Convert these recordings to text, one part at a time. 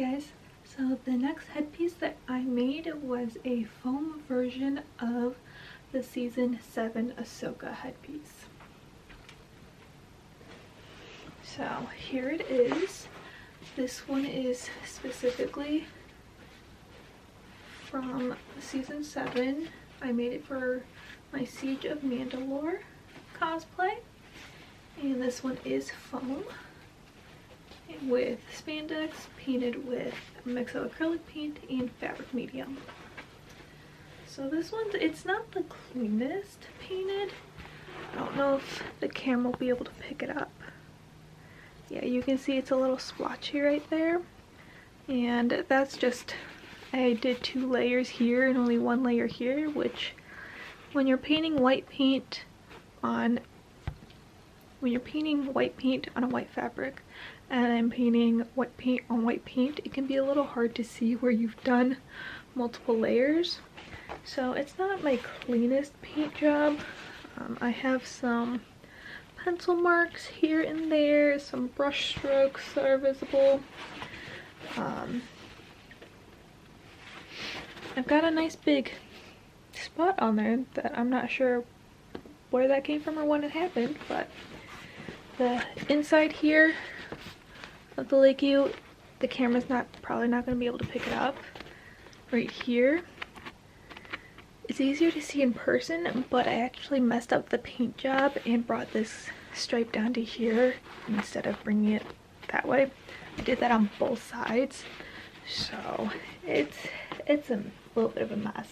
guys, so the next headpiece that I made was a foam version of the season 7 Ahsoka headpiece. So here it is. This one is specifically from season 7. I made it for my Siege of Mandalore cosplay, and this one is foam with spandex painted with a mix of acrylic paint and fabric medium. So this one, it's not the cleanest painted. I don't know if the camera will be able to pick it up. Yeah, you can see it's a little splotchy right there, and that's just, I did 2 layers here and only 1 layer here, which when you're painting white paint on a white fabric and I'm painting white paint on white paint, it can be a little hard to see where you've done multiple layers. So it's not my cleanest paint job. I have some pencil marks here and there, some brush strokes that are visible. I've got a nice big spot on there that I'm not sure where that came from or when it happened, but the inside here of the legging, the camera's probably not going to be able to pick it up. Right here, it's easier to see in person, but I actually messed up the paint job and brought this stripe down to here instead of bringing it that way. I did that on both sides, so it's a little bit of a mess.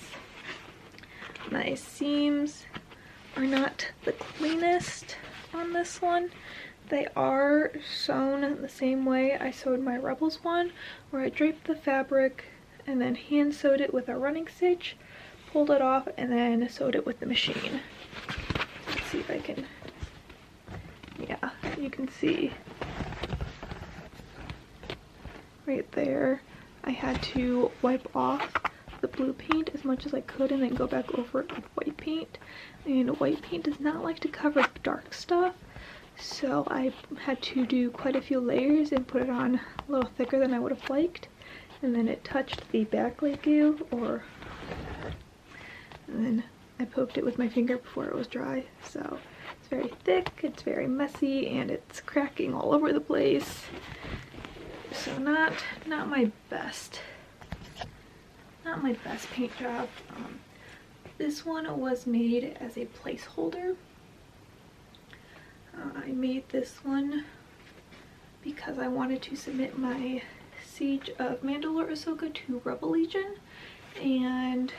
My seams are not the cleanest on this one. They are sewn the same way I sewed my Rebels one, where I draped the fabric and then hand sewed it with a running stitch, pulled it off, and then sewed it with the machine. Let's see if I can, yeah, you can see right there. I had to wipe off the blue paint as much as I could and then go back over it with white paint. And white paint does not like to cover dark stuff, so I had to do quite a few layers and put it on a little thicker than I would have liked. And then it touched the back legging, and then I poked it with my finger before it was dry. So it's very thick, it's very messy, and it's cracking all over the place. So not my best paint job. This one was made as a placeholder. I made this one because I wanted to submit my Siege of Mandalore Ahsoka to Rebel Legion, and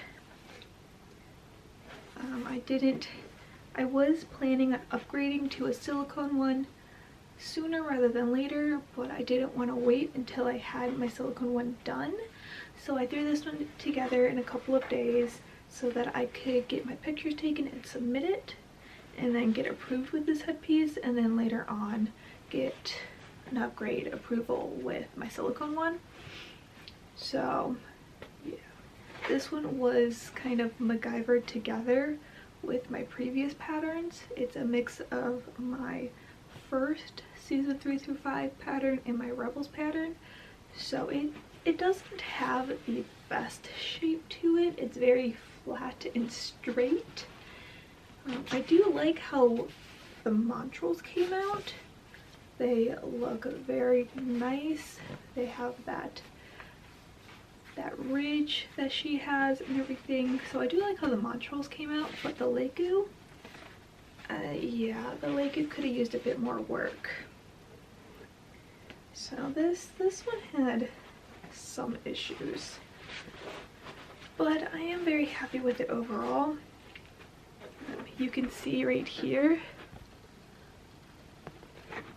I was planning on upgrading to a silicone one sooner rather than later, but I didn't want to wait until I had my silicone one done. So I threw this one together in a couple of days so that I could get my pictures taken and submit it, and then get approved with this headpiece, and then later on get an upgrade approval with my silicone one. So yeah, this one was kind of MacGyvered together with my previous patterns. It's a mix of my first season 3 through 5 pattern and my Rebels pattern, so it doesn't have the best shape to it. It's very flat and straight. I do like how the montrals came out. They look very nice. They have that ridge that she has and everything, so I do like how the montrals came out, but the legging, yeah, the legging could have used a bit more work. So this one had some issues, but I am very happy with it overall. You can see right here,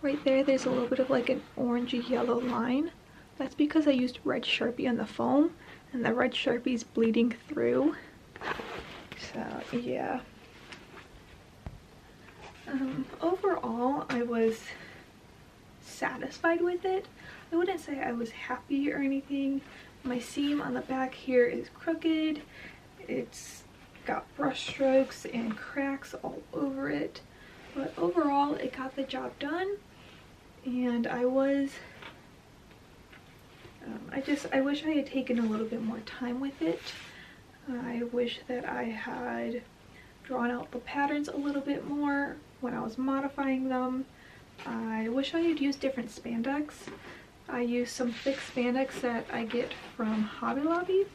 right there's a little bit of like an orangey yellow line. That's because I used red Sharpie on the foam, and the red Sharpie's bleeding through. So yeah. Overall, I was satisfied with it. I wouldn't say I was happy or anything. My seam on the back here is crooked. It's got brush strokes and cracks all over it, but overall it got the job done, and I I wish I had taken a little bit more time with it. I wish that I had drawn out the patterns a little bit more when I was modifying them. I wish I had used different spandex. I use some thick spandex that I get from Hobby Lobby.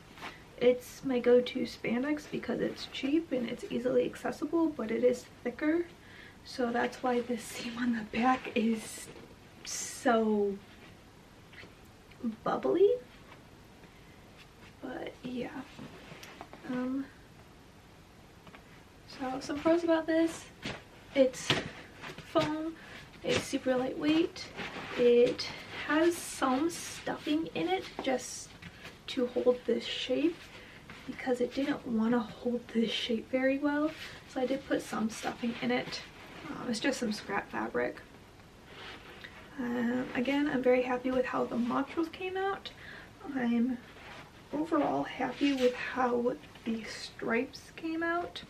It's my go-to spandex because it's cheap and it's easily accessible, but it is thicker. So that's why the seam on the back is so bubbly. But yeah. So some pros about this: it's foam, it's super lightweight, it has some stuffing in it just to hold this shape because it didn't want to hold this shape very well, so I did put some stuffing in it. It's just some scrap fabric. Again, I'm very happy with how the modules came out. I'm overall happy with how the stripes came out.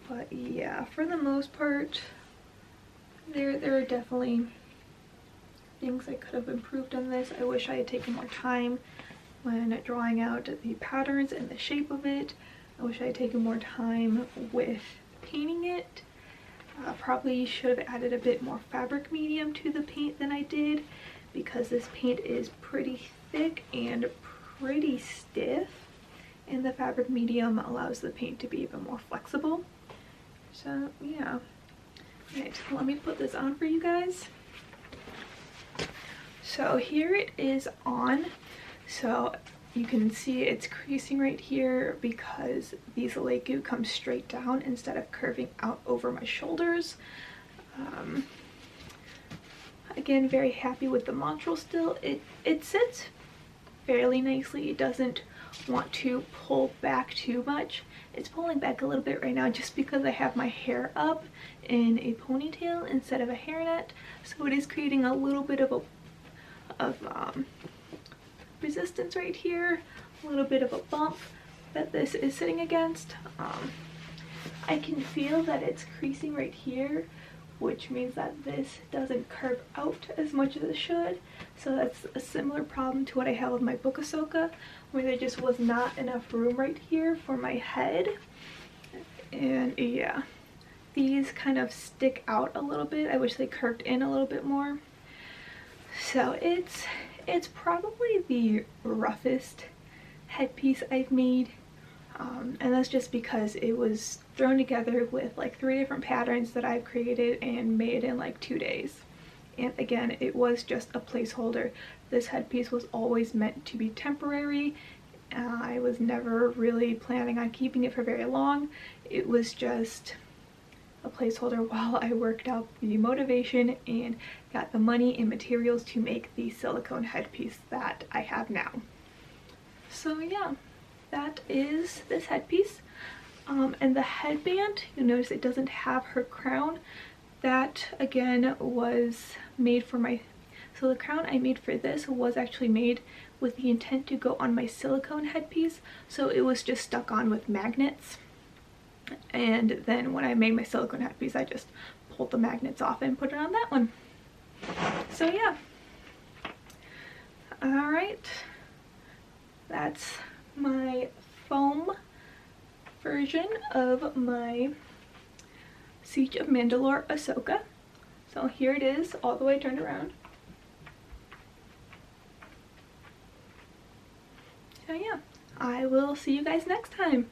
But yeah, for the most part, there are definitely things I could have improved on this. I wish I had taken more time when drawing out the patterns and the shape of it. I wish I had taken more time with painting it. Probably should have added a bit more fabric medium to the paint than I did, because this paint is pretty thick and pretty stiff, and the fabric medium allows the paint to be even more flexible. So yeah. Alright, let me put this on for you guys. So here it is on. So you can see it's creasing right here because the Soleil Goo comes straight down instead of curving out over my shoulders. Again, very happy with the module still. It sits fairly nicely. It doesn't want to pull back too much. It's pulling back a little bit right now just because I have my hair up in a ponytail instead of a hairnet, so it is creating a little bit of resistance right here, a little bit of a bump that this is sitting against. I can feel that it's creasing right here, which means that this doesn't curve out as much as it should. So that's a similar problem to what I have with my book Ahsoka, where there just was not enough room right here for my head. And yeah, these kind of stick out a little bit. I wish they curved in a little bit more. So it's probably the roughest headpiece I've made. And that's just because it was thrown together with like 3 different patterns that I've created and made in like 2 days. And again, it was just a placeholder. This headpiece was always meant to be temporary. I was never really planning on keeping it for very long. It was just a placeholder while I worked out the motivation and got the money and materials to make the silicone headpiece that I have now. So yeah, that is this headpiece. And the headband, you'll notice it doesn't have her crown. That again was made for my, so the crown I made for this was actually made with the intent to go on my silicone headpiece, so it was just stuck on with magnets. And then when I made my silicone headpiece, I just pulled the magnets off and put it on that one. So yeah. Alright, that's my foam version of my Siege of Mandalore Ahsoka. So here it is, all the way turned around. So yeah, I will see you guys next time.